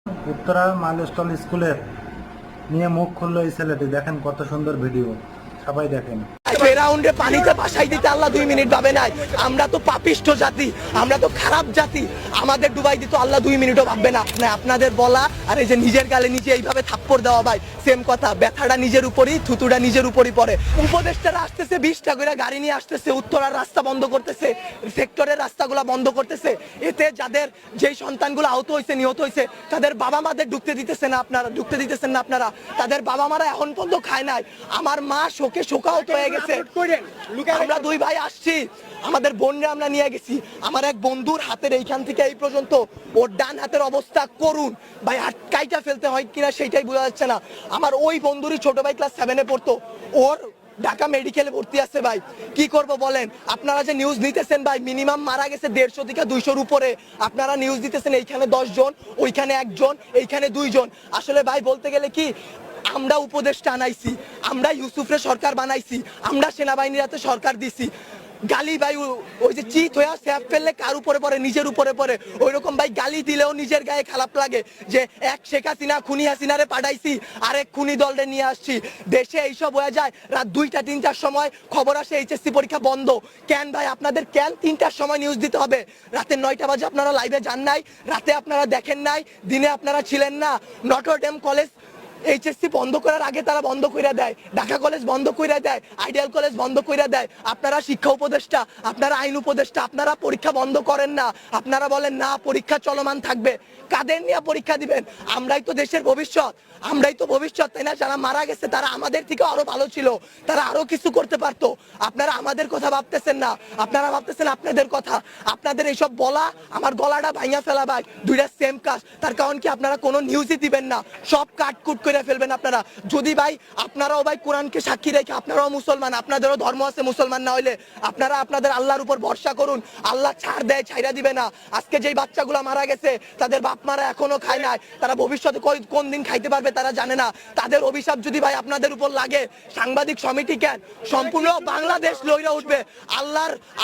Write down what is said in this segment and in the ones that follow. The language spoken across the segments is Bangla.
উত্তরা মাইলস্টন স্কুলের নিয়ে মুখ খুললো এই ছেলেটি। দেখেন কত সুন্দর ভিডিও, সবাই দেখেন। রাউন্ডে পানিতে ভাসাই দিতে আল্লাহ 2 মিনিট ভাবে নাই। আমরা তো পাপিষ্ঠ জাতি, আমরা তো খারাপ জাতি, আমাদের ডুবাই দিত আল্লাহ 2 মিনিটও ভাববে না। আপনাদের বলা আর এই যে নিজের গালে নিজে এইভাবে থাপ্পড় দেওয়া ভাই সেম কথা। ব্যথাটা নিজের উপরই, থুতুটা নিজের উপরই পড়ে। উপদেষ্টারা আসতেছে 20টা করে গাড়ি নিয়ে আসতেছে, উত্তরার রাস্তা বন্ধ করতেছে, সেক্টরের রাস্তাগুলো বন্ধ করতেছে। এতে যাদের যেই সন্তানগুলো আহত হয়েছে, নিহত হয়েছে, তাদের বাবা মাদের ঢুকতে দিতেছেন না আপনারা। তাদের বাবা মারা এখন পর্যন্ত খায় নাই। আমার মা শোকে শোকাহত হয়ে গেছে। আমরা 2 ভাই আসছি, আমাদের বোনরা আমরা নিয়ে গেছি। আমার এক বন্ধুর হাতের এইখান থেকে এই পর্যন্ত ওর ডান হাতের অবস্থা করুন ভাই, হাত কাইটা ফেলতে হয় কিনা সেইটাই বোঝা যাচ্ছে না। আমার ওই বন্ধুরই ছোট ভাই ক্লাস 7-এ পড়তো, ওর ঢাকা মেডিকেলে ভর্তি আছে ভাই। কি করব বলেন? আপনারা যে নিউজ নিতেছেন ভাই, মিনিমাম মারা গেছে 150 থেকে 200-র উপরে। আপনারা নিউজ দিতেছেন এইখানে 10 জন, ওইখানে 1 জন, এইখানে 2 জন। আসলে ভাই বলতে গেলে কি, আমরা উপদেষ্টা আনাইছি, আমরা ইউসুফরে সরকার বানাইছি, আমরা সেনাবাহিনীর হাতে সরকার দিছি। গালি ভাই ওই যে চিত হয়ে স্যাপ ফেললে কার উপরে পড়ে? নিজের উপরে পড়ে। ওই রকম ভাই গালি দিলেও নিজের গায়ে খারাপ লাগে যে এক শেখ হাসিনা খুনি হাসিনারে পাঠাইছি, আরেক খুনি দলরে নিয়ে আসছি। দেশে এইসব হয়ে যায়, রাত 2টা-3টার সময় খবর আসে এইচএসসি পরীক্ষা বন্ধ। কেন ভাই আপনাদের, কেন 3টার সময় নিউজ দিতে হবে? রাতে 9টা বাজে আপনারা লাইভে যান নাই, রাতে আপনারা দেখেন নাই, দিনে আপনারা ছিলেন না। নটরডেম কলেজ এইচএসসি বন্ধ করার আগে তারা বন্ধ করে দেয়, ঢাকা কলেজ বন্ধ করে দেয়, আইডিয়াল কলেজ বন্ধ করে দেয়। আপনারা শিক্ষা উপদেষ্টা, আপনারা আইন উপদেষ্টা, আপনারা পরীক্ষা বন্ধ করেন না। আপনারা বলেন না পরীক্ষা চলমান থাকবে। কাদের নিয়ে পরীক্ষা দিবেন? আমরাই তো দেশের ভবিষ্যৎ, আমরাই তো ভবিষ্যৎ, তাই না? যারা মারা গেছে তারা আমাদের থেকে আরো ভালো ছিল, তারা আরো কিছু করতে পারতো। আপনারা আমাদের কথা ভাবতেছেন না, আপনারা ভাবতেছেন আপনাদের কথা। আপনাদের এইসব বলা আমার গলাটা ভাঙা ফেলা ভাই, 2টা সেম কাজ। তার কারণ কি, আপনারা কোনো নিউজই দিবেন না, সব কাটকুট করে ফেলবেন আপনারা। যদি ভাই আপনারাও ভাই কোরআনকে সাক্ষী রেখে, আপনারাও মুসলমান, আপনাদেরও ধর্ম আছে, মুসলমান না হইলে আপনারা আপনাদের আল্লাহর উপর ভরসা করুন। আল্লাহ ছাড় দেয়, ছাইরা দিবে না। আজকে যেই বাচ্চাগুলো মারা গেছে, তাদের বাপ মারা এখনো খায় নাই, তারা ভবিষ্যতে কোন দিন খাইতে পারবে তারা জানে না। তাদের অভিশাপ যদি ভাই আপনাদের উপর লাগে, সাংবাদিক সমিতি কেন, সম্পূর্ণ বাংলাদেশ লইরা উঠবে।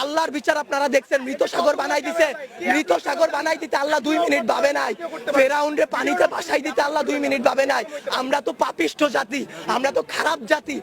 আল্লাহর বিচার আপনারা দেখছেন। মৃত সাগর বানাই দিতে আল্লাহ 2 মিনিট ভাবে নাই। ফেরাউন্ডে পানিতে ভাসাই দিতে আল্লাহ 2 মিনিট ভাবে নাই। আমরা তো পাপিষ্ঠ জাতি, আমরা তো খারাপ জাতি।